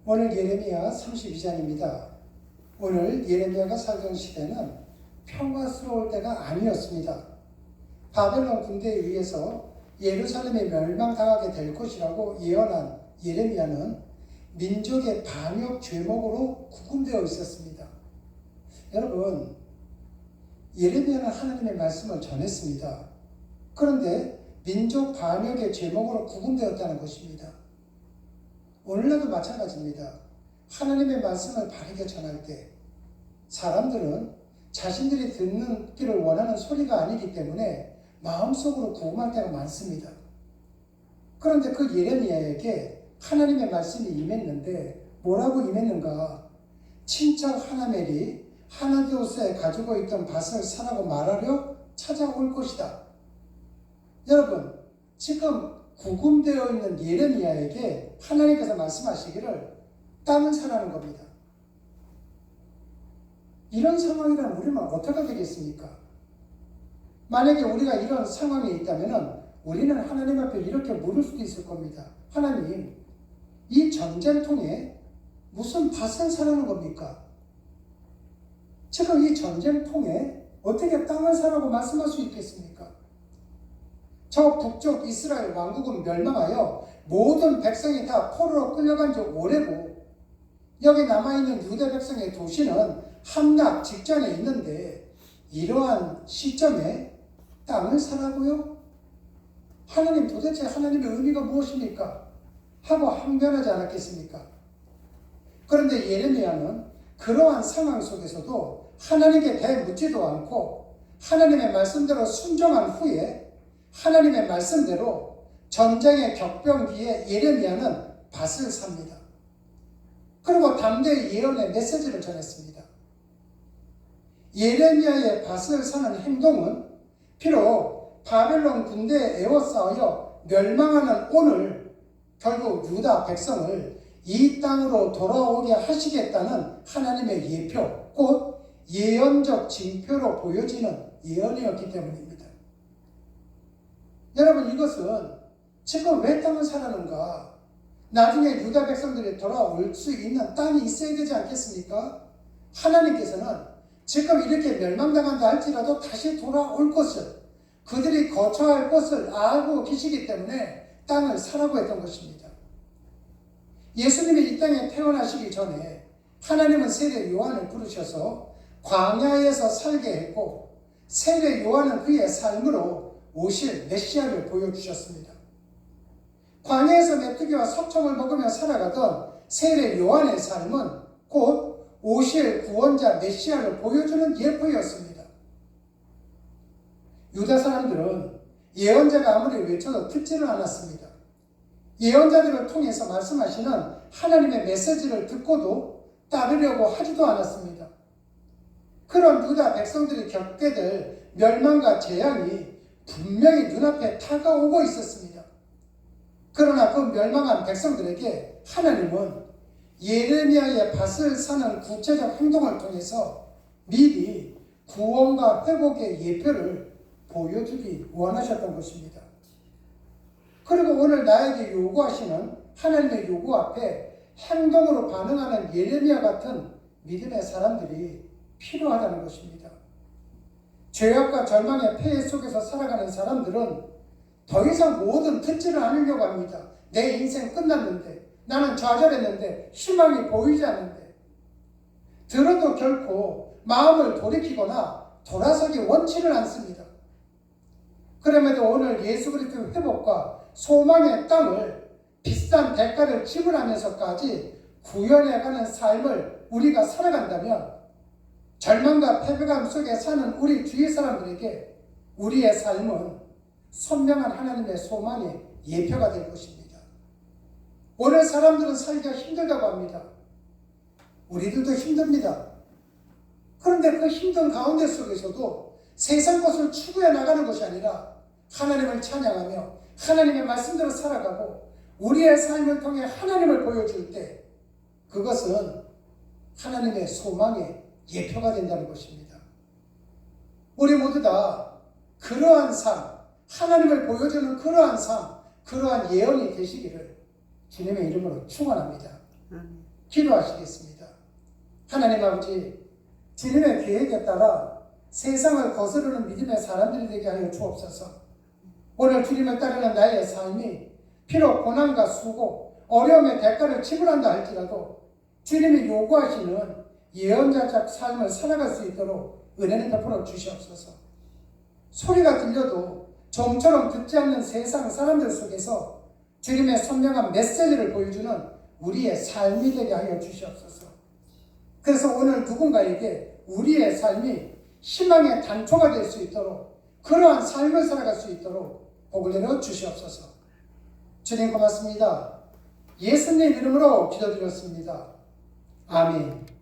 오늘 예레미야 32장입니다. 오늘 예레미야가 살던 시대는 평화스러울 때가 아니었습니다. 바벨론 군대에 의해서 예루살렘이 멸망당하게 될 것이라고 예언한 예레미야는 민족의 반역 죄목으로 구금되어 있었습니다. 여러분, 예레미야는 하나님의 말씀을 전했습니다. 그런데 민족 반역의 죄목으로 구금되었다는 것입니다. 오늘날도 마찬가지입니다. 하나님의 말씀을 바르게 전할 때 사람들은 자신들이 듣기를 원하는 소리가 아니기 때문에 마음속으로 구금할 때가 많습니다. 그런데 그 예레미야에게 하나님의 말씀이 임했는데 뭐라고 임했는가? 친척 하나멜이 하나디오스에 가지고 있던 밭을 사라고 말하려 찾아올 것이다. 여러분, 지금 구금되어 있는 예레미야에게 하나님께서 말씀하시기를 땅을 사라는 겁니다. 이런 상황이라면 우리는 어떻게 되겠습니까? 만약에 우리가 이런 상황에 있다면 우리는 하나님 앞에 이렇게 물을 수도 있을 겁니다. 하나님, 이 전쟁통에 무슨 밭을 사라는 겁니까? 지금 이 전쟁통에 어떻게 땅을 사라고 말씀할 수 있겠습니까? 저 북쪽 이스라엘 왕국은 멸망하여 모든 백성이 다 포로로 끌려간 지 오래고 여기 남아있는 유대 백성의 도시는 함락 직전에 있는데 이러한 시점에 땅을 사라고요? 하나님, 도대체 하나님의 의미가 무엇입니까? 하고 항변하지 않았겠습니까? 그런데 예레미야는 그러한 상황 속에서도 하나님께 대묻지도 않고 하나님의 말씀대로 순종한 후에 하나님의 말씀대로 전쟁의 격병기에 예레미야는 밭을 삽니다. 그리고 담대히 예언의 메시지를 전했습니다. 예레미야의 밭을 사는 행동은 비록 바벨론 군대에 에워싸여 멸망하는 오늘 결국 유다 백성을 이 땅으로 돌아오게 하시겠다는 하나님의 예표, 곧 예언적 징표로 보여지는 예언이었기 때문입니다. 여러분, 이것은 지금 왜 땅을 사라는가? 나중에 유다 백성들이 돌아올 수 있는 땅이 있어야 되지 않겠습니까? 하나님께서는 지금 이렇게 멸망당한다 할지라도 다시 돌아올 것을, 그들이 거처할 것을 알고 계시기 때문에 땅을 사라고 했던 것입니다. 예수님이 이 땅에 태어나시기 전에 하나님은 세례 요한을 부르셔서 광야에서 살게 했고 세례 요한은 그의 삶으로 오실 메시아를 보여주셨습니다. 광야에서 메뚜기와 석청을 먹으며 살아가던 세례 요한의 삶은 곧 오실 구원자 메시아를 보여주는 예표였습니다. 유다 사람들은 예언자가 아무리 외쳐도 듣지를 않았습니다. 예언자들을 통해서 말씀하시는 하나님의 메시지를 듣고도 따르려고 하지도 않았습니다. 그런 유다 백성들이 겪게 될 멸망과 재앙이 분명히 눈앞에 다가오고 있었습니다. 그러나 그 멸망한 백성들에게 하나님은 예레미야의 밭을 사는 구체적 행동을 통해서 미리 구원과 회복의 예표를 보여주기 원하셨던 것입니다. 그리고 오늘 나에게 요구하시는 하나님의 요구 앞에 행동으로 반응하는 예레미야 같은 믿음의 사람들이 필요하다는 것입니다. 죄악과 절망의 폐해 속에서 살아가는 사람들은 더 이상 뭐든 듣지를 않으려고 합니다. 내 인생 끝났는데, 나는 좌절했는데, 희망이 보이지 않는데, 들어도 결코 마음을 돌이키거나 돌아서기 원치를 않습니다. 그럼에도 오늘 예수 그리스도의 회복과 소망의 땅을 비싼 대가를 지불하면서까지 구현해가는 삶을 우리가 살아간다면 절망과 패배감 속에 사는 우리 주위 사람들에게 우리의 삶은 선명한 하나님의 소망의 예표가 될 것입니다. 오늘 사람들은 살기가 힘들다고 합니다. 우리들도 힘듭니다. 그런데 그 힘든 가운데 속에서도 세상 것을 추구해 나가는 것이 아니라 하나님을 찬양하며 하나님의 말씀대로 살아가고 우리의 삶을 통해 하나님을 보여줄 때 그것은 하나님의 소망의 예표가 된다는 것입니다. 우리 모두 다 그러한 삶, 하나님을 보여주는 그러한 삶, 그러한 예언이 되시기를 주님의 이름으로 축원합니다. 기도하시겠습니다. 하나님 아버지, 주님의 계획에 따라 세상을 거스르는 믿음의 사람들이 되게 하여 주옵소서. 오늘 주님을 따르는 나의 삶이 비록 고난과 수고, 어려움의 대가를 지불한다 할지라도 주님이 요구하시는 예언자적 삶을 살아갈 수 있도록 은혜는 베풀어 주시옵소서. 소리가 들려도 좀처럼 듣지 않는 세상 사람들 속에서 주님의 선명한 메시지를 보여주는 우리의 삶이 되게 하여 주시옵소서. 그래서 오늘 누군가에게 우리의 삶이 희망의 단초가 될 수 있도록, 그러한 삶을 살아갈 수 있도록 복을 내려 주시옵소서. 주님 고맙습니다. 예수님 이름으로 기도드렸습니다. 아멘.